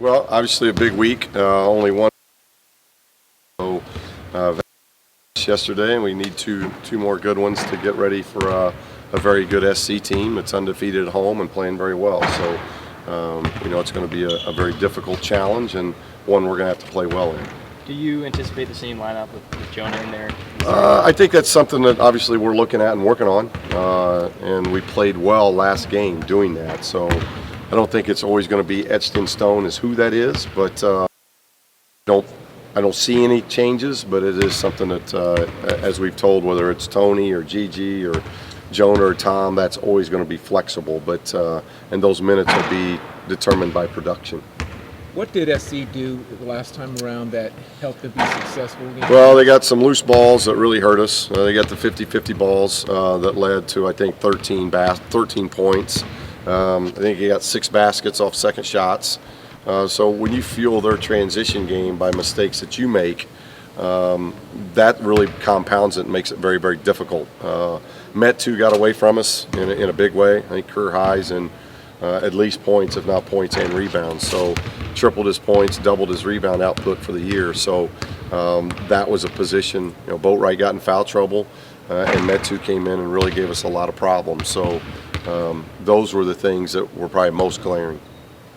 Well, obviously a big week. Only one yesterday, and we need two more good ones to get ready for a very good SC team that's undefeated at home and playing very well. So we know it's going to be a very difficult challenge and one we're going to have to play well in. Do you anticipate the same lineup with Jonah in there? I think that's something that obviously we're looking at and working on, and we played well last game doing that. So I don't think it's always going to be etched in stone as who that is, but I don't see any changes, but it is something that, as we've told, whether it's Tony or Gigi or Jonah or Tom, that's always going to be flexible. But and those minutes will be determined by production. What did SC do the last time around that helped them be successful? Well, they got some loose balls that really hurt us. They got the 50-50 balls that led to, I think, 13 points. I think he got 6 baskets off second shots. So when you fuel their transition game by mistakes that you make, that really compounds it and makes it very, very difficult. Metu got away from us in a big way. I think career highs in at least points, if not points and rebounds. So tripled his points, doubled his rebound output for the year. So that was a position. Boatwright got in foul trouble, and Metu came in and really gave us a lot of problems. So those were the things that were probably most glaring.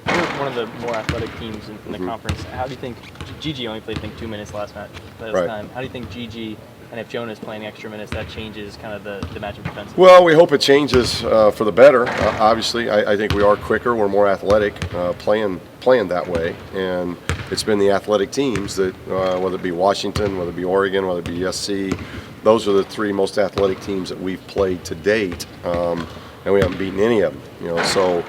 One of the more athletic teams in the conference. How do you think Gigi only played 2 minutes last time? How do you think Gigi, and if Jonah's playing extra minutes, that changes kind of the matchup defense? Well, we hope it changes for the better. Obviously, I think we are quicker. We're more athletic, playing that way, and it's been the athletic teams that, whether it be Washington, whether it be Oregon, whether it be SC, those are the 3 most athletic teams that we've played to date, and we haven't beaten any of them. So.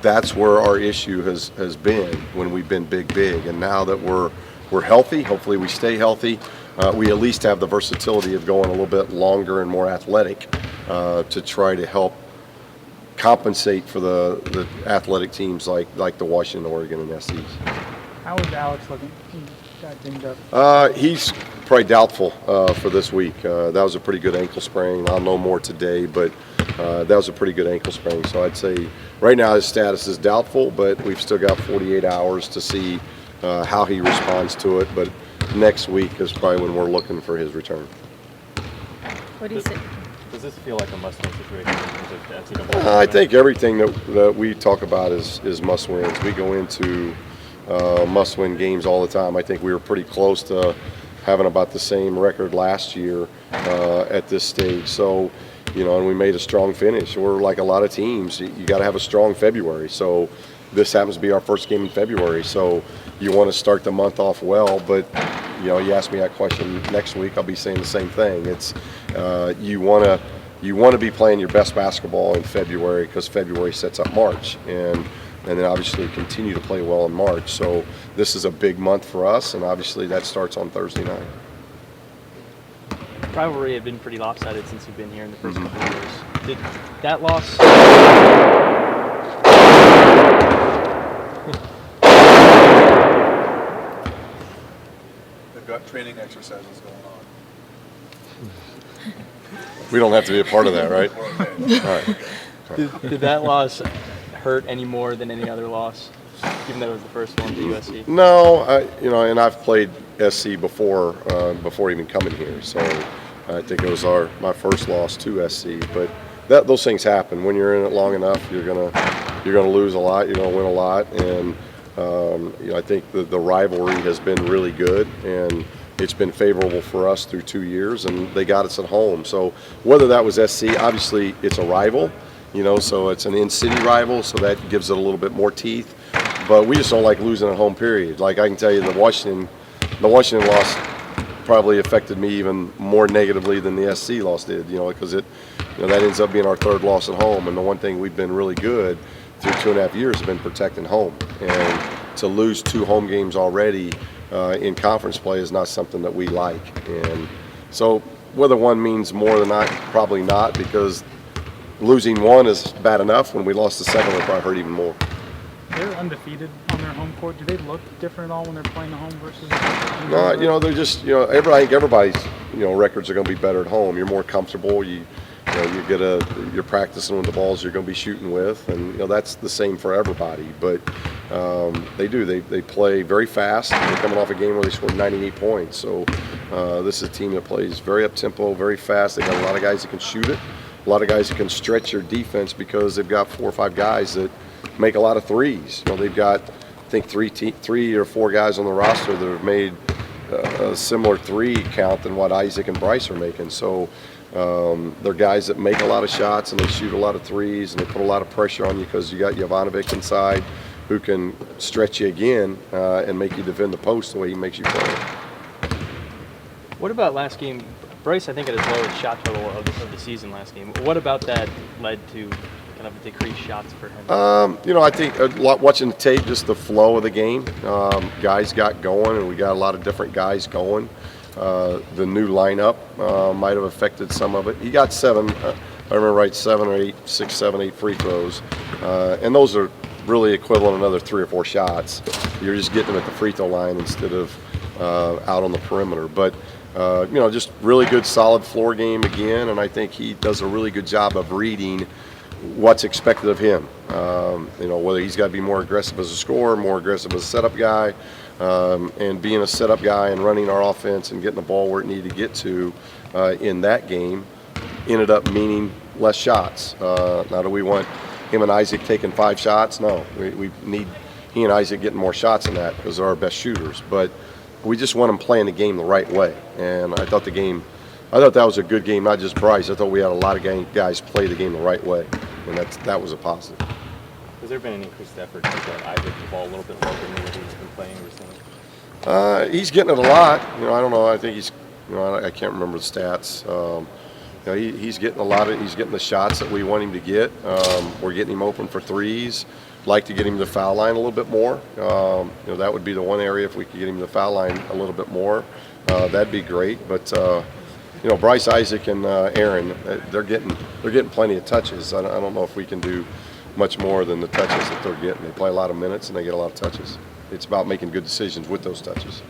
That's where our issue has been when we've been big, and now that we're healthy, hopefully we stay healthy. We at least have the versatility of going a little bit longer and more athletic to try to help compensate for the athletic teams like the Washington, Oregon, and SCs. How is Alex looking? He got dinged up. He's probably doubtful for this week. That was a pretty good ankle sprain. I'll know more today, but that was a pretty good ankle sprain. So I'd say right now his status is doubtful, but we've still got 48 hours to see how he responds to it. But next week is probably when we're looking for his return. What do you say? Does this feel like a must-win situation in terms of I think everything that we talk about is must-wins. We go into must-win games all the time. I think we were pretty close to having about the same record last year at this stage. So, and we made a strong finish. We're like a lot of teams. You got to have a strong February. So this happens to be our first game in February. So you want to start the month off well, but you ask me that question next week, I'll be saying the same thing. It's you want to be playing your best basketball in February because February sets up March, and then obviously continue to play well in March. So this is a big month for us, and obviously that starts on Thursday night. Rivalry had been pretty lopsided since you've been here in the first couple of years. Did that loss? They've got training exercises going on. We don't have to be a part of that, right? Okay. All right. Did that loss hurt any more than any other loss, even though it was the first one to USC? No, and I've played SC before even coming here, so I think it was my first loss to SC. But those things happen when you're in it long enough. You're gonna lose a lot. You're gonna win a lot, and I think the rivalry has been really good, and it's been favorable for us through 2 years, and they got us at home. So whether that was SC, obviously it's a rival. So it's an in-city rival, so that gives it a little bit more teeth. But we just don't like losing at home, period. Like I can tell you the Washington loss probably affected me even more negatively than the SC loss did, because that ends up being our 3rd loss at home. And the one thing we've been really good through 2.5 years has been protecting home. And to lose 2 home games already in conference play is not something that we like. And so whether one means more than not, probably not, because losing 1 is bad enough. When we lost the 2nd, it probably hurt even more. They're undefeated on their home court. Do they look different at all when they're playing at home versus? No, they're just, I think everybody's, records are going to be better at home. You're more comfortable. You you're practicing with the balls you're going to be shooting with, and that's the same for everybody. But they play very fast. They're coming off a game where they scored 98 points. So this is a team that plays very up tempo, very fast. They got a lot of guys that can shoot it, a lot of guys that can stretch your defense because they've got 4 or 5 guys that make a lot of threes. They've got, I think, 3 or 4 guys on the roster that have made a similar 3 count than what Isaac and Bryce are making. So they're guys that make a lot of shots and they shoot a lot of threes and they put a lot of pressure on you because you got Jovanovic inside who can stretch you again and make you defend the post the way he makes you play. What about last game? Bryce, I think, had his lowest shot total of the season last game. What about that led to kind of decreased shots for him? I think watching the tape, just the flow of the game, guys got going, and we got a lot of different guys going. The new lineup might have affected some of it. He got 7, I remember right, 7 or 8, 6, 7, 8 free throws, and those are really equivalent to another 3 or 4 shots. You're just getting them at the free throw line instead of out on the perimeter. But just really good, solid floor game again, and I think he does a really good job of reading what's expected of him. Whether he's got to be more aggressive as a scorer, more aggressive as a setup guy, and being a setup guy and running our offense and getting the ball where it needed to get to in that game ended up meaning less shots. Now, do we want him and Isaac taking 5 shots? No, we need he and Isaac getting more shots than that because they're our best shooters. But we just want them playing the game the right way. And I thought that was a good game, not just Bryce. I thought we had a lot of guys play the game the right way, and that was a positive. Has there been an increased effort to get Isaac the ball a little bit longer than what he's been playing recently? He's getting it a lot. I don't know. I think he's. I can't remember the stats. He's getting a lot of. He's getting the shots that we want him to get. We're getting him open for threes. Like to get him to the foul line a little bit more. That would be the one area if we could get him to the foul line a little bit more. That'd be great. But Bryce, Isaac, and Aaron, they're getting plenty of touches. I don't know if we can do much more than the touches that they're getting. They play a lot of minutes and they get a lot of touches. It's about making good decisions with those touches.